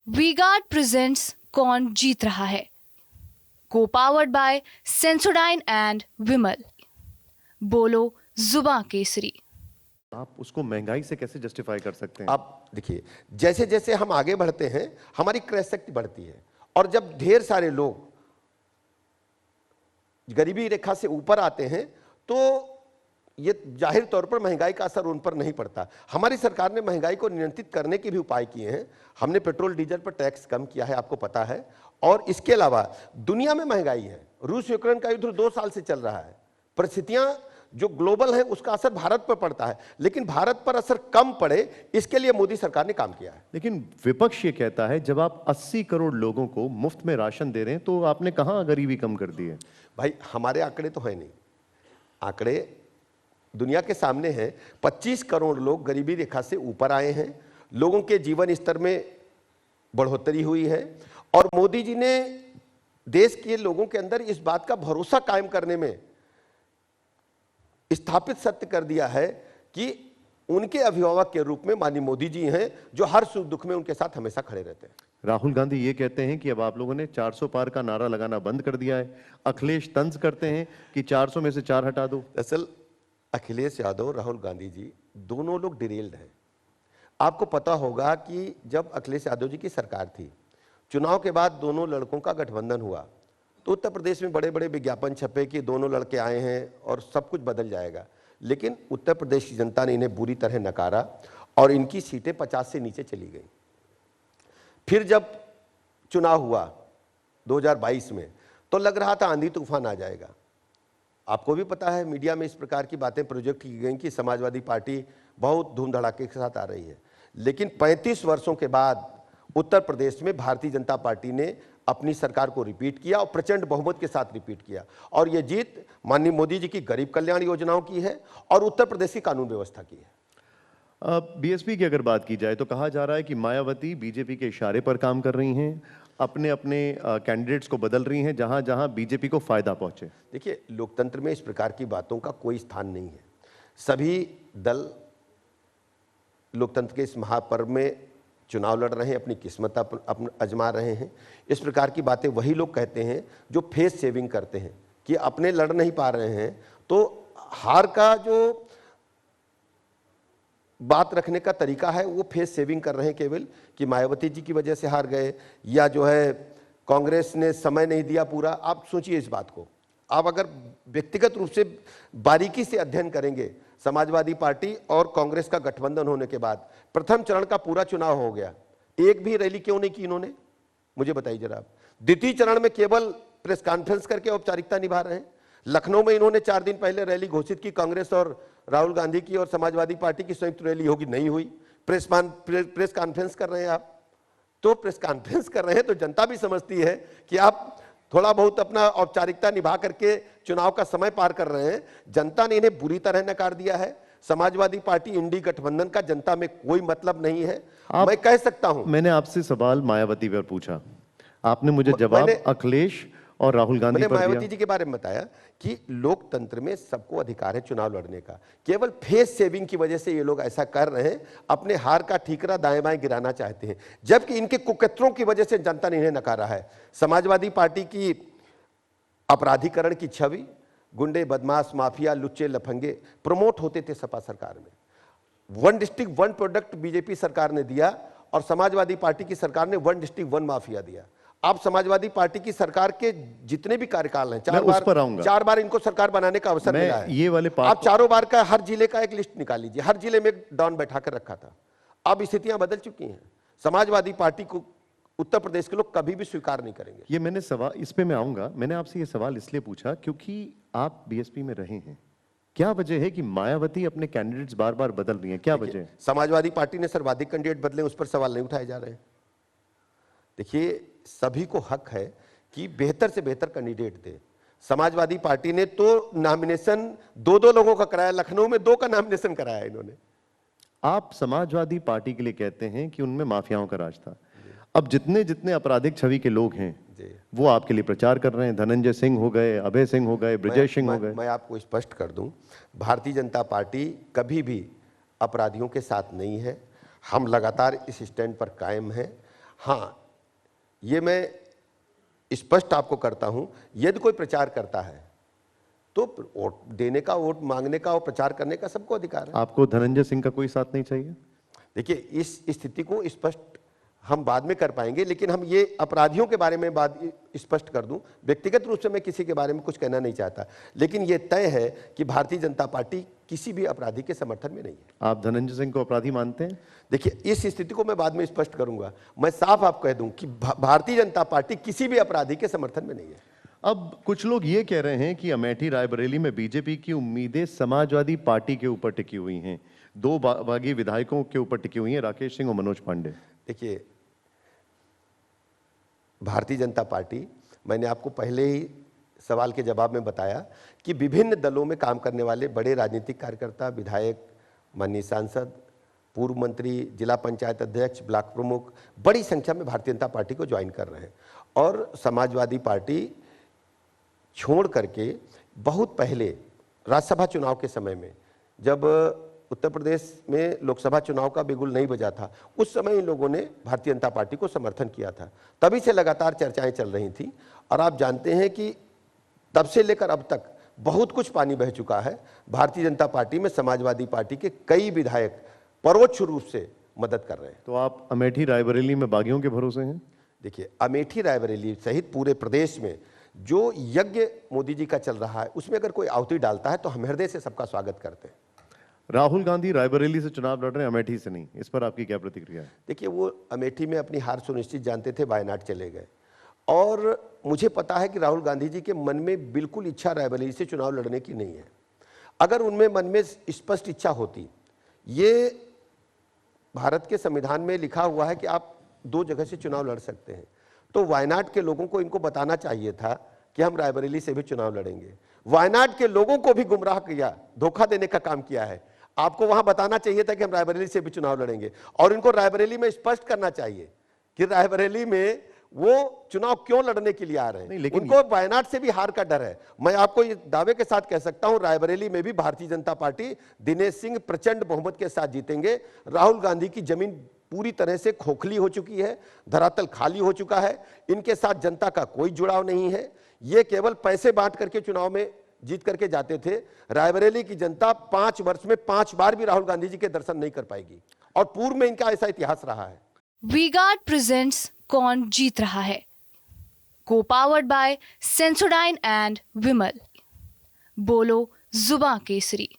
V-Guard presents कौन जीत रहा है, को पावर्ड बाय सेंसोडाइन एंड विमल। बोलो जुबां केसरी। आप उसको महंगाई से कैसे जस्टिफाई कर सकते हैं? अब देखिए, जैसे जैसे हम आगे बढ़ते हैं हमारी क्रय शक्ति बढ़ती है, और जब ढेर सारे लोग गरीबी रेखा से ऊपर आते हैं तो ये जाहिर तौर पर महंगाई का असर उन पर नहीं पड़ता। हमारी सरकार ने महंगाई को नियंत्रित करने के भी उपाय किए हैं। हमने पेट्रोल डीजल पर टैक्स कम किया है, आपको पता है। और इसके अलावा दुनिया में महंगाई है, रूस यूक्रेन का युद्ध 2 साल से चल रहा है, परिस्थितियां जो ग्लोबल है उसका असर भारत पर पड़ता है, लेकिन भारत पर असर कम पड़े इसके लिए मोदी सरकार ने काम किया है। लेकिन विपक्ष ये कहता है जब आप 80 करोड़ लोगों को मुफ्त में राशन दे रहे हैं तो आपने कहां गरीबी कम कर दी है? भाई हमारे आंकड़े तो है नहीं, आंकड़े दुनिया के सामने हैं। 25 करोड़ लोग गरीबी रेखा से ऊपर आए हैं, लोगों के जीवन स्तर में बढ़ोतरी हुई है, और मोदी जी ने देश के लोगों के अंदर इस बात का भरोसा कायम करने में स्थापित सत्य कर दिया है कि उनके अभिभावक के रूप में माननीय मोदी जी हैं, जो हर सुख दुख में उनके साथ हमेशा खड़े रहते हैं। राहुल गांधी ये कहते हैं कि अब आप लोगों ने 400 पार का नारा लगाना बंद कर दिया है। अखिलेश तंज करते हैं कि 400 में से 4 हटा दो। दरअसल अखिलेश यादव, राहुल गांधी जी दोनों लोग डिरेल्ड हैं। आपको पता होगा कि जब अखिलेश यादव जी की सरकार थी, चुनाव के बाद दोनों लड़कों का गठबंधन हुआ तो उत्तर प्रदेश में बड़े बड़े विज्ञापन छपे कि दोनों लड़के आए हैं और सब कुछ बदल जाएगा। लेकिन उत्तर प्रदेश की जनता ने इन्हें बुरी तरह नकारा और इनकी सीटें 50 से नीचे चली गई। फिर जब चुनाव हुआ 2022 में तो लग रहा था आंधी तूफान आ जाएगा। आपको भी पता है, मीडिया में इस प्रकार की बातें प्रोजेक्ट की गई कि समाजवादी पार्टी बहुत धूम धड़ाके के साथ आ रही है। लेकिन 35 वर्षों के बाद उत्तर प्रदेश में भारतीय जनता पार्टी ने अपनी सरकार को रिपीट किया और प्रचंड बहुमत के साथ रिपीट किया, और ये जीत माननीय मोदी जी की गरीब कल्याण योजनाओं की है और उत्तर प्रदेश की कानून व्यवस्था की है। बीएसपी की अगर बात की जाए तो कहा जा रहा है कि मायावती बीजेपी के इशारे पर काम कर रही हैं, अपने अपने कैंडिडेट्स को बदल रही हैं जहां जहां बीजेपी को फायदा पहुंचे। देखिए, लोकतंत्र में इस प्रकार की बातों का कोई स्थान नहीं है। सभी दल लोकतंत्र के इस महापर्व में चुनाव लड़ रहे हैं, अपनी किस्मत अपन आजमा रहे हैं। इस प्रकार की बातें वही लोग कहते हैं जो फेस सेविंग करते हैं कि अपने लड़ नहीं पा रहे हैं तो हार का जो बात रखने का तरीका है वो फेस सेविंग कर रहे हैं केवल, कि मायावती जी की वजह से हार गए या जो है कांग्रेस ने समय नहीं दिया पूरा। आप सोचिए इस बात को, आप अगर व्यक्तिगत रूप से बारीकी से अध्ययन करेंगे, समाजवादी पार्टी और कांग्रेस का गठबंधन होने के बाद प्रथम चरण का पूरा चुनाव हो गया, एक भी रैली क्यों नहीं की इन्होंने, मुझे बताइए जरा आप। द्वितीय चरण में केवल प्रेस कॉन्फ्रेंस करके औपचारिकता निभा रहे हैं। लखनऊ में इन्होंने 4 दिन पहले रैली घोषित की, कांग्रेस और राहुल गांधी की और समाजवादी पार्टी की संयुक्त रैली होगी, नहीं हुई। प्रेस कॉन्फ्रेंस कर रहे हैं आप, तो प्रेस कॉन्फ्रेंस कर रहे हैं तो जनता भी समझती है कि आप थोड़ा बहुत अपना औपचारिकता निभा करके चुनाव का समय पार कर रहे हैं। जनता ने इन्हें बुरी तरह नकार दिया है। समाजवादी पार्टी इंडी गठबंधन का जनता में कोई मतलब नहीं है। मैं कह सकता हूं, मैंने आपसे सवाल मायावती पर पूछा, आपने मुझे जवाब अखिलेश और राहुल गांधी पर दिया। मायावती जी के बारे में बताया कि लोकतंत्र में सबको अधिकार है चुनाव लड़ने का, केवल फेस सेविंग की वजह से ये लोग ऐसा कर रहे हैं, अपने हार का ठीकरा दाएं बाएं गिराना चाहते हैं, जबकि इनके कुकत्रों की वजह से जनता ने इन्हें नकारा है। समाजवादी पार्टी की अपराधीकरण की छवि, गुंडे बदमाश माफिया लुच्चे लफंगे प्रमोट होते थे सपा सरकार में। 1 डिस्ट्रिक्ट 1 प्रोडक्ट बीजेपी सरकार ने दिया और समाजवादी पार्टी की सरकार ने 1 डिस्ट्रिक्ट 1 माफिया दिया। आप समाजवादी पार्टी की सरकार के जितने भी कार्यकाल हैं, 4 बार इनको सरकार बनाने का अवसर मिला है। ये वाले आप 4 बार का हर जिले का एक लिस्ट निकाल लीजिए, हर जिले में एक डॉन बैठा कर रखा था। अब स्थितियां बदल चुकी हैं। समाजवादी पार्टी को उत्तर प्रदेश के लोग कभी भी स्वीकार नहीं करेंगे। ये मैंने सवाल, इस पे मैं आऊंगा। मैंने आपसे ये सवाल इसलिए पूछा क्योंकि आप बीएसपी में रहे हैं। क्या वजह है कि मायावती अपने कैंडिडेट्स बार बार बदल रही हैं? क्या वजह है? समाजवादी पार्टी ने सर्वाधिक कैंडिडेट बदले, उस पर सवाल नहीं उठाए जा रहे हैं। देखिए, सभी को हक है कि बेहतर से बेहतर कैंडिडेट दे। समाजवादी पार्टी ने तो नॉमिनेशन 2-2 लोगों का कराया, लखनऊ में 2 का नॉमिनेशन कराया इन्होंने। आप समाजवादी पार्टी के लिए कहते हैं कि उनमें माफियाओं का राज था। अब जितने जितने आपराधिक छवि के लोग हैं वो आपके लिए प्रचार कर रहे हैं। धनंजय सिंह हो गए, अभय सिंह हो गए, ब्रजेश सिंह हो गए। मैं आपको स्पष्ट कर दूं, भारतीय जनता पार्टी कभी भी अपराधियों के साथ नहीं है। हम लगातार इस स्टैंड पर कायम हैं। हाँ, ये मैं स्पष्ट आपको करता हूं, यदि कोई प्रचार करता है तो वोट देने का, वोट मांगने का और प्रचार करने का सबको अधिकार है। आपको धनंजय सिंह का कोई साथ नहीं चाहिए? देखिए, इस स्थिति को स्पष्ट हम बाद में कर पाएंगे, लेकिन हम ये अपराधियों के बारे में बात स्पष्ट कर दूं। व्यक्तिगत रूप से मैं किसी के बारे में कुछ कहना नहीं चाहता, लेकिन ये तय है कि भारतीय जनता पार्टी किसी भी अपराधी के समर्थन में नहीं है। आप धनंजय सिंह को अपराधी मानते हैं? देखिए, इस स्थिति को मैं बाद में स्पष्ट करूंगा। मैं साफ आप कह दूं कि भारतीय जनता पार्टी किसी भी अपराधी के समर्थन में नहीं है। अब कुछ लोग ये कह रहे हैं कि अमेठी रायबरेली में बीजेपी की उम्मीदें समाजवादी पार्टी के ऊपर टिकी हुई हैं, दो बागी विधायकों के ऊपर टिकी हुई हैं, राकेश सिंह और मनोज पांडे। देखिए, भारतीय जनता पार्टी, मैंने आपको पहले ही सवाल के जवाब में बताया कि विभिन्न दलों में काम करने वाले बड़े राजनीतिक कार्यकर्ता, विधायक, माननीय सांसद, पूर्व मंत्री, जिला पंचायत अध्यक्ष, ब्लॉक प्रमुख बड़ी संख्या में भारतीय जनता पार्टी को ज्वाइन कर रहे हैं। और समाजवादी पार्टी छोड़ करके बहुत पहले राज्यसभा चुनाव के समय में, जब उत्तर प्रदेश में लोकसभा चुनाव का बिगुल नहीं बजा था, उस समय इन लोगों ने भारतीय जनता पार्टी को समर्थन किया था। तभी से लगातार चर्चाएं चल रही थी और आप जानते हैं कि तब से लेकर अब तक बहुत कुछ पानी बह चुका है। भारतीय जनता पार्टी में समाजवादी पार्टी के कई विधायक परोक्ष रूप से मदद कर रहे हैं। तो आप अमेठी रायबरेली में बागियों के भरोसे हैं? देखिए, अमेठी रायबरेली सहित पूरे प्रदेश में जो यज्ञ मोदी जी का चल रहा है, उसमें अगर कोई आहुति डालता है तो हम हृदय से सबका स्वागत करते हैं। राहुल गांधी रायबरेली से चुनाव लड़ रहे हैं, अमेठी से नहीं, इस पर आपकी क्या प्रतिक्रिया है? देखिए, वो अमेठी में अपनी हार सुनिश्चित जानते थे, वायनाड चले गए। और मुझे पता है कि राहुल गांधी जी के मन में बिल्कुल इच्छा रायबरेली से चुनाव लड़ने की नहीं है। अगर उनमें मन में स्पष्ट इच्छा होती, ये भारत के संविधान में लिखा हुआ है कि आप 2 जगह से चुनाव लड़ सकते हैं, तो वायनाड के लोगों को इनको बताना चाहिए था कि हम रायबरेली से भी चुनाव लड़ेंगे। वायनाड के लोगों को भी गुमराह किया, धोखा देने का काम किया है। आपको वहां बताना चाहिए था कि हम रायबरेली से भी चुनाव लड़ेंगे, और इनको रायबरेली में स्पष्ट करना चाहिए कि रायबरेली में वो चुनाव क्यों लड़ने के लिए आ रहे हैं। उनको वायनाड से भी हार का डर है। मैं आपको ये दावे के साथ कह सकता हूं, रायबरेली में भी भारतीय जनता पार्टी दिनेश सिंह प्रचंड बहुमत के साथ जीतेंगे। राहुल गांधी की जमीन पूरी तरह से खोखली हो चुकी है, धरातल खाली हो चुका है, इनके साथ जनता का कोई जुड़ाव नहीं है। ये केवल पैसे बांट करके चुनाव में जीत करके जाते थे। रायबरेली की जनता 5 वर्ष में 5 बार भी राहुल गांधी जी के दर्शन नहीं कर पाएगी, और पूर्व में इनका ऐसा इतिहास रहा है। वी-गार्ड प्रेजेंट्स कौन जीत रहा है, को पावर्ड बाय सेंसोडाइन एंड विमल। बोलो जुबां केसरी।